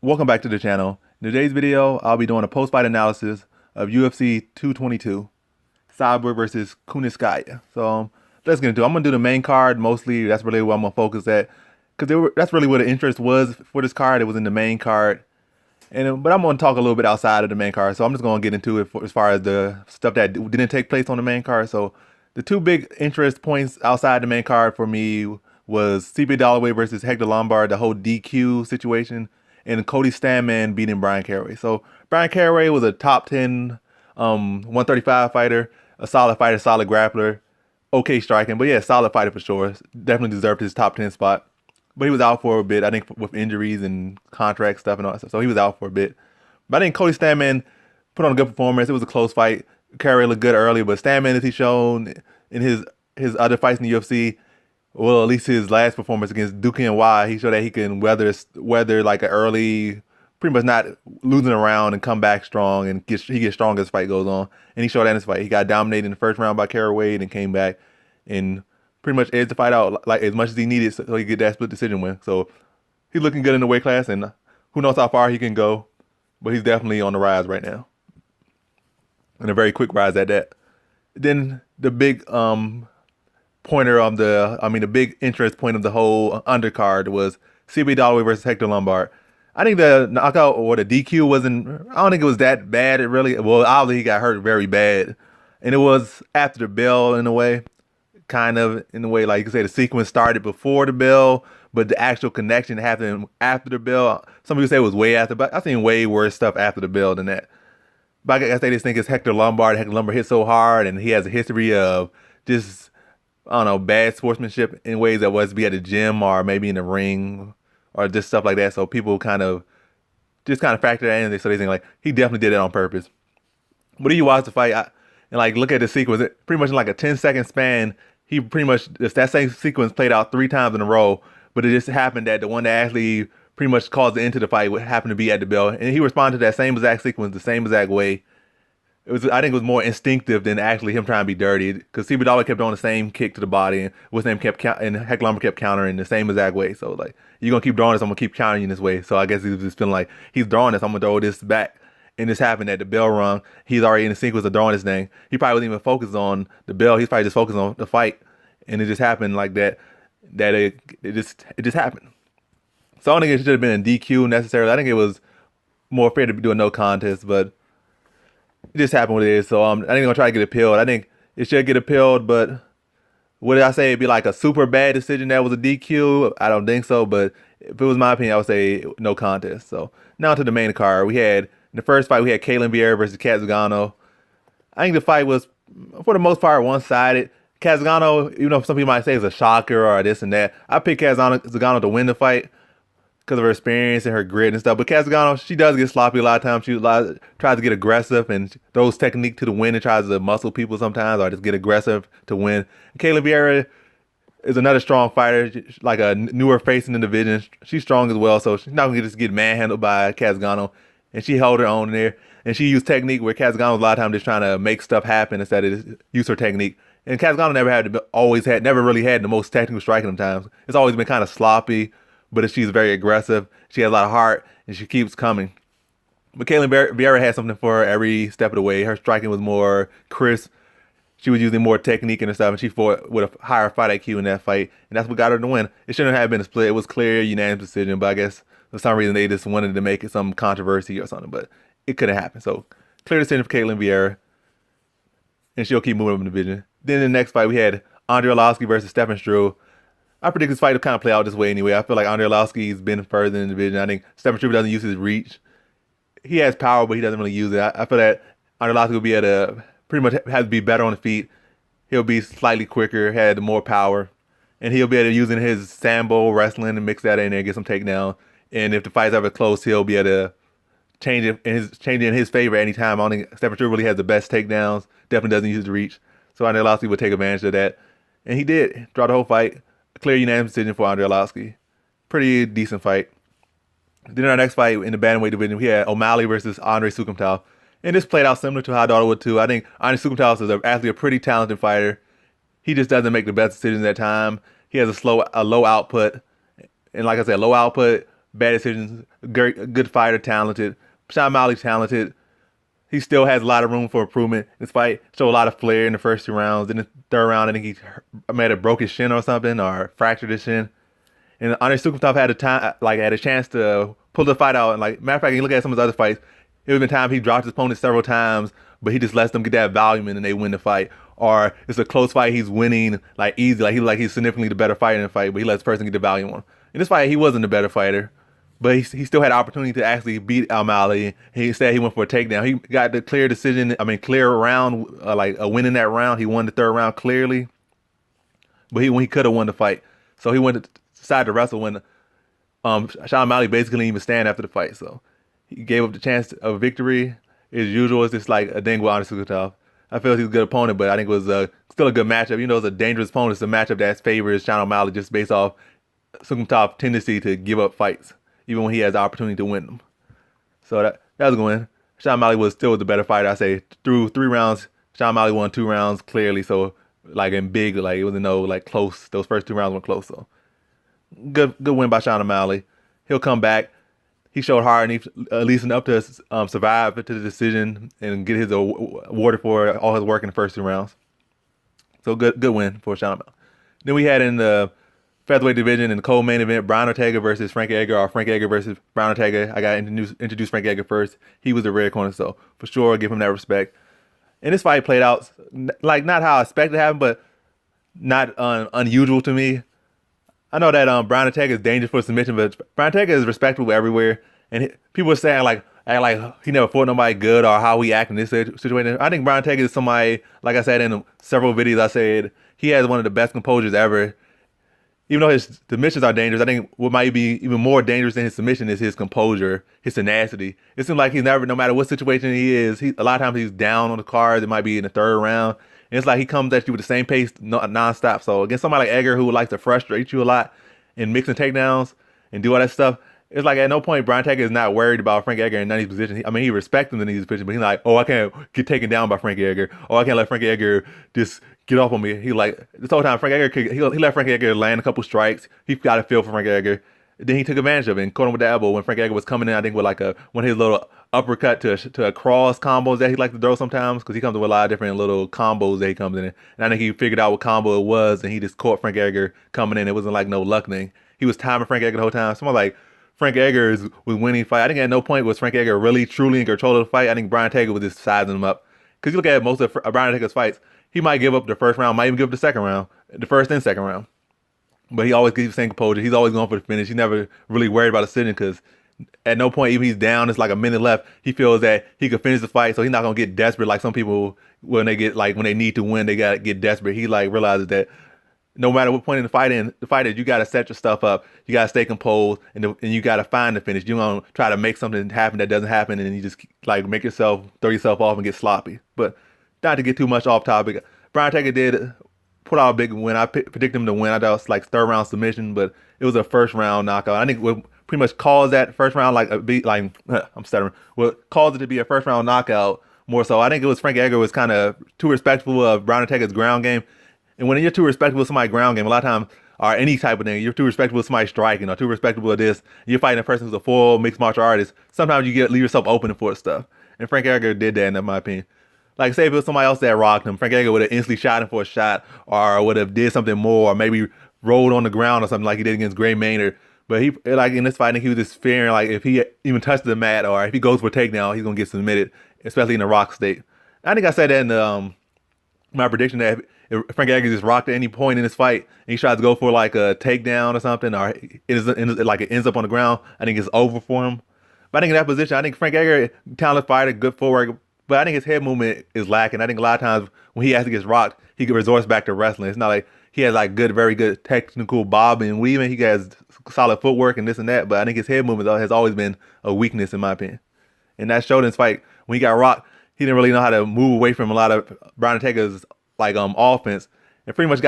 Welcome back to the channel. In today's video, I'll be doing a post-fight analysis of UFC 222, Cyborg versus Kunitskaya. Let's get into it. I'm going to do the main card mostly. That's really what I'm going to focus at. Because that's really where the interest was for this card. It was in the main card. But I'm going to talk a little bit outside of the main card. So I'm just going to get into it as far as the stuff that didn't take place on the main card. So the two big interest points outside the main card for me was CB Dalloway versus Hector Lombard, the whole DQ situation, and Cody Stanman beating Brian Caraway. So Brian Caraway was a top 10 135 fighter, a solid fighter, solid grappler, okay striking, but yeah, solid fighter for sure. Definitely deserved his top 10 spot. But he was out for a bit, I think, with injuries and contract stuff and all that stuff. So he was out for a bit. But I think Cody Stanman put on a good performance. It was a close fight. Caraway looked good early, but Stanman, as he's shown in his other fights in the UFC, well, at least his last performance against Duke and Y, he showed that he can weather like an early, pretty much not losing a round and come back strong, and he gets strong as the fight goes on. And he showed that in his fight. He got dominated in the first round by Caraway and came back and pretty much edged the fight out like as much as he needed so he could get that split decision win. So he's looking good in the weight class, and who knows how far he can go, but he's definitely on the rise right now, and a very quick rise at that. Then the big the big interest point of the whole undercard was CB Dalloway versus Hector Lombard. I think the knockout or the DQ I don't think it was that bad. It really, well, obviously he got hurt very bad. And it was after the bell in a way, kind of in a way, like you could say the sequence started before the bell, but the actual connection happened after the bell. Some people say it was way after, but I've seen way worse stuff after the bell than that. But I guess they just think it's Hector Lombard. Hector Lombard hit so hard, and he has a history of just, I don't know, bad sportsmanship in ways that was be at the gym or maybe in the ring or just stuff like that. So people kind of factor that in. So they think like he definitely did it on purpose. But if you watch the fight and like look at the sequence, it pretty much in like a 10-second span, he pretty much that same sequence played out 3 times in a row. But it just happened that the one that actually pretty much caused the end to the fight would happen to be at the bell, and he responded to that same exact sequence the same exact way. I think it was more instinctive than actually him trying to be dirty, because CB Dalloway kept on the same kick to the body, and what's name and Hector Lombard kept countering the same exact way. So like, you're gonna keep drawing this, I'm gonna keep countering you in this way. So I guess he was just feeling like he's drawing this, I'm gonna throw this back. And this happened at the bell rung. He's already in the sequence of throwing this thing. He probably wasn't even focused on the bell. He's probably just focused on the fight, and it just happened like that. It just happened. So I don't think it should have been a DQ necessarily. I think it was more fair to do a no contest, but it just happened what it is. So I think they're gonna try to get appealed. I think it should get appealed, but would I say it'd be like a super bad decision that was a DQ? I don't think so, but if it was my opinion, I would say no contest. So now to the main card. In the first fight, we had Ketlen Vieira versus Cat Zingano. I think the fight was, for the most part, one-sided. Cat Zingano, even though some people might say it's a shocker or this and that, I picked Cat Zingano to win the fight because of her experience and her grit and stuff. But Cat Zingano, she does get sloppy a lot of times. She tries to get aggressive and throws technique to the win and tries to muscle people sometimes, or just get aggressive to win. And Ketlen Vieira is another strong fighter, like a newer face in the division. She's strong as well, so she's not going to just get manhandled by Cat Zingano. And she held her own in there. And she used technique where Cat Zingano was a lot of times just trying to make stuff happen instead of just use her technique. And Cat Zingano never really had the most technical striking sometimes. It's always been kind of sloppy, but she's very aggressive. She has a lot of heart, and she keeps coming. But Ketlen Vieira had something for her every step of the way. Her striking was more crisp. She was using more technique and stuff, and she fought with a higher fight IQ in that fight, and that's what got her to win. It shouldn't have been a split. It was clear, unanimous decision, but I guess for some reason they just wanted to make it some controversy or something, but it couldn't happen. So clear decision for Ketlen Vieira, and she'll keep moving up in the division. Then in the next fight, we had Andre Arlovski versus Stefan Struve. I predict this fight will kind of play out this way anyway. I feel like Andre Arlovski's been further in the division. I think Stefan Struve doesn't use his reach. He has power, but he doesn't really use it. I feel that Andre Arlovski will be pretty much have to be better on the feet. He'll be slightly quicker, had more power, and he'll be able to using his sambo wrestling and mix that in there and get some takedown. And if the fight's ever close, he'll be able to change it in his favor anytime. I don't think Stefan Struve really has the best takedowns. Definitely doesn't use his reach. So Andre Arlovski would take advantage of that. And he did. Draw the whole fight. A clear unanimous decision for Andre Arlovski. Pretty decent fight. Then our next fight in the bantamweight division, we had O'Malley versus Andre Sukumtov. And this played out similar to how I thought it would too. I think Andre Sukumtov is actually a pretty talented fighter. He just doesn't make the best decisions at time. He has a low output. And like I said, low output bad decisions. Good fighter, talented. Sean O'Malley talented. He still has a lot of room for improvement. This fight showed a lot of flair in the first 2 rounds. In the third round, I think he might have broke his shin or something, or fractured his shin. And Andre Sukumtov had a time, like had a chance to pull the fight out. And like matter of fact, you look at some of his other fights, it was been time he dropped his opponent several times, but he just lets them get that volume in and they win the fight. Or it's a close fight, he's winning like easy, he's significantly the better fighter in the fight, but he lets the person get the volume on him. In this fight, he wasn't the better fighter, but he still had the opportunity to actually beat O'Malley. He said he went for a takedown. He got the clear decision, clear round, like a win in that round. He won the third round clearly, but he could have won the fight. So he went to decide to wrestle when Sean O'Malley basically didn't even stand after the fight. So he gave up the chance of victory. As usual, it's just like a thing with Andre Sukumtov. I feel he's a good opponent, but I think it was still a good matchup. Even though it's a dangerous opponent, it's a matchup that favors Sean O'Malley just based off Sukumtov's tendency to give up fights, even when he has the opportunity to win them. So that was a good win. Sean O'Malley was still the better fighter. I say through 3 rounds, Sean O'Malley won 2 rounds clearly. So like in big, like it wasn't no like close. Those first 2 rounds were close. So good win by Sean O'Malley. He'll come back. He showed hard and he at least enough to survive to the decision and get his awarded for all his work in the first 2 rounds. So good win for Sean O'Malley. Then we had in the featherweight division in the co-main event, Brian Ortega versus Frank Edgar, or Frank Edgar versus Brian Ortega. I got to introduce Frank Edgar first. He was the red corner, so for sure give him that respect. And this fight played out like not how I expected it to happen, but not unusual to me. I know that Brian Ortega is dangerous for submission, but Brian Ortega is respectable everywhere. And people are saying like he never fought nobody good or how he act in this situation. I think Brian Ortega is somebody, like I said in several videos, I said he has one of the best composures ever. Even though his submissions are dangerous, I think what might be even more dangerous than his submission is his composure, his tenacity. It seems like he's never, no matter what situation he is, a lot of times he's down on the cards. It might be in the third round. And it's like he comes at you with the same pace nonstop. So against somebody like Edgar who would like to frustrate you a lot and mixing takedowns and do all that stuff, it's like at no point Brian Ortega is not worried about Frank Edgar in none of these positions. He respects him in these positions, but he's like, oh, I can't get taken down by Frank Edgar. Oh, I can't let Frank Edgar just get off on me. He like this whole time Frank Edgar he let Frank Edgar land a couple strikes. He got a feel for Frank Edgar. Then he took advantage of it and caught him with the elbow when Frank Edgar was coming in. I think with like one of his little uppercut to a cross combos that he likes to throw sometimes, because he comes with a lot of different little combos that he comes in. And I think he figured out what combo it was, and he just caught Frank Edgar coming in. It wasn't like no luck thing. He was timing Frank Edgar the whole time. Someone like Frank Edgar was winning fight. I think at no point was Frank Edgar really truly in control of the fight. I think Brian Ortega was just sizing him up. Because you look at most of Brian Ortega's fights, he might give up the first round, might even give up the second round, the first and second round. But he always keeps the same composure. He's always going for the finish. He's never really worried about a decision, because at no point, even he's down, it's like a minute left, he feels that he could finish the fight, so he's not gonna get desperate like some people when they need to win, they gotta get desperate. He like realizes that no matter what point in the fight is, you gotta set your stuff up, you gotta stay composed, and you gotta find the finish. You don't try to make something happen that doesn't happen, and then you just like throw yourself off and get sloppy. But not to get too much off topic, Brian Ortega did put out a big win. I predicted him to win. I thought it was like third round submission, but it was a first round knockout. I think what pretty much caused that first round I'm stuttering. What caused it to be a first round knockout more so, I think it was Frank Edgar was kind of too respectful of Brian Ortega's ground game. And when you're too respectful of somebody's ground game, a lot of times, or any type of thing, you're too respectful of somebody striking, or too respectful of this, you're fighting a person who's a full mixed martial artist, sometimes you leave yourself open for stuff. And Frank Edgar did that, in my opinion. Like, say if it was somebody else that rocked him, Frank Edgar would have instantly shot him for a shot, or would have did something more, or maybe rolled on the ground or something like he did against Gray Maynard. But he, like in this fight, I think he was just fearing, like, if he even touched the mat, or if he goes for a takedown, he's going to get submitted, especially in the rock state. I think I said that in my prediction, that if Frank Edgar just rocked at any point in this fight, and he tries to go for like a takedown or something, or it ends up on the ground, I think it's over for him. But I think in that position, I think Frank Edgar, talented fighter, good footwork, but I think his head movement is lacking. I think a lot of times when he actually gets rocked, he resorts back to wrestling. It's not like he has like very good technical bobbing and weaving. He has solid footwork and this and that, but I think his head movement has always been a weakness in my opinion. And that showed in his fight when he got rocked. He didn't really know how to move away from a lot of Brian Ortega's offense, and pretty much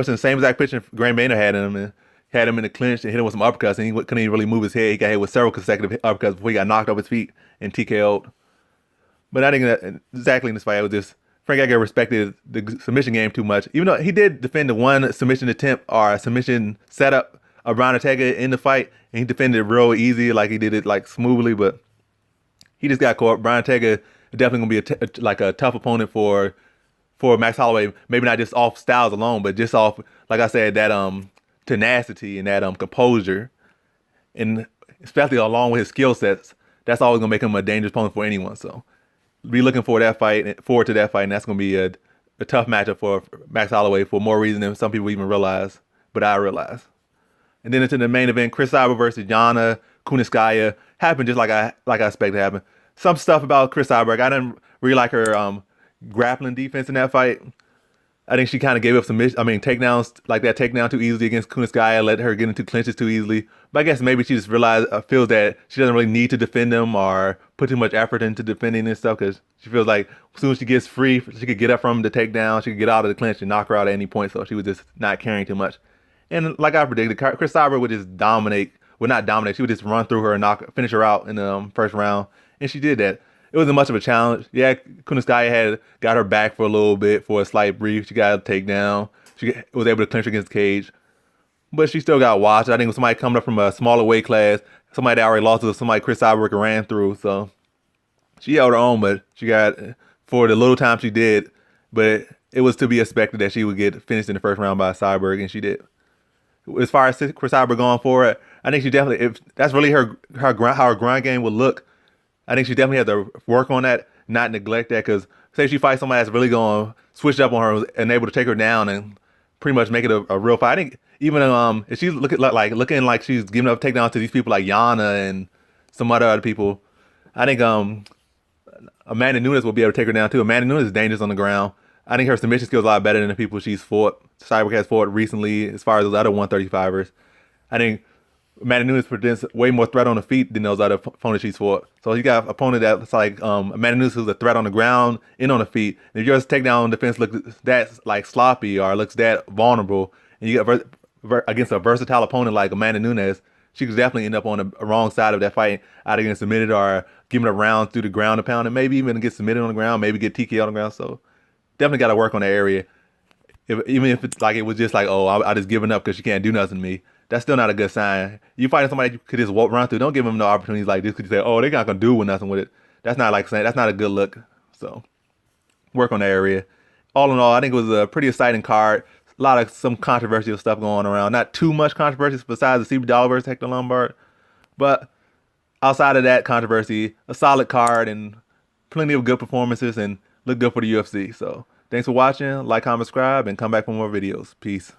in the same exact pitch Gray Maynard had in him, and had him in the clinch and hit him with some uppercuts, and he couldn't even really move his head. He got hit with several consecutive uppercuts before he got knocked off his feet and TKO'd. But I think that exactly in this fight, it was just Frank Edgar respected the submission game too much. Even though he did defend the one submission attempt or submission setup Brian Ortega in the fight, and he defended it real easy, like he did it like smoothly, but he just got caught. Brian Ortega is definitely gonna be like a tough opponent for Max Holloway. Maybe not just off styles alone, but just off, like I said, that tenacity and that composure, and especially along with his skill sets. That's always gonna make him a dangerous opponent for anyone. So be looking for that fight, forward to that fight, and that's gonna be a tough matchup for Max Holloway for more reason than some people even realize, but I realize. And then into the main event, Chris Cyborg versus Yana Kunitskaya happened just like I expected to happen. Some stuff about Chris Cyborg, I didn't really like her grappling defense in that fight. I think she kind of gave up some, takedowns, like that takedown too easily against Kunitskaya, let her get into clinches too easily. But I guess maybe she just realized, feels that she doesn't really need to defend them or put too much effort into defending and stuff, because she feels like as soon as she gets free, she could get up from the takedown, she could get out of the clinch and knock her out at any point. So she was just not caring too much. And like I predicted, Chris Cyber would just dominate. Would not dominate. She would just run through her and finish her out in the first round. And she did that. It wasn't much of a challenge. Yeah, Kunitskaya had got her back for a little bit for a slight brief. She got a takedown. She was able to clinch against the cage. But she still got watched. I think it was somebody coming up from a smaller weight class. Somebody that already lost to somebody Chris Cyber ran through. So she held her own, but she got, for the little time she did, but it was to be expected that she would get finished in the first round by Cyborg, and she did. As far as Chris Cyber going forward, I think she definitely, if that's really how her grind game would look, I think she definitely has to work on that, not neglect that. Because say she fights somebody that's really going to switch up on her and able to take her down and pretty much make it a real fight. I think even if she's looking like she's giving up takedowns to these people like Yana and some other people, I think Amanda Nunes will be able to take her down too. Amanda Nunes is dangerous on the ground. I think her submission skills are a lot better than the people she's fought. Cyborg has fought recently as far as those other 135ers. I think Amanda Nunes presents way more threat on the feet than those other opponents she's fought. So you got an opponent that's like Amanda Nunes, who's a threat on the ground and on the feet. And if your takedown defense looks that like sloppy or looks that vulnerable, and you got against a versatile opponent like Amanda Nunes, she could definitely end up on the wrong side of that fight, either getting submitted or giving a round through the ground and pound, and maybe even get submitted on the ground, maybe get TKO on the ground. So definitely got to work on that area. Even if it's like it was just like, oh, I just giving up because she can't do nothing to me. That's still not a good sign. You fighting somebody you could just walk run through. Don't give them no opportunities like this because you say, oh, they're not gonna do with nothing with it. That's not like saying that's not a good look. So work on that area. All in all, I think it was a pretty exciting card. A lot of some controversial stuff going around. Not too much controversy besides the CB Dollar versus Hector Lombard, but outside of that controversy, a solid card and plenty of good performances and look good for the UFC. So thanks for watching. Like, comment, subscribe, and come back for more videos. Peace.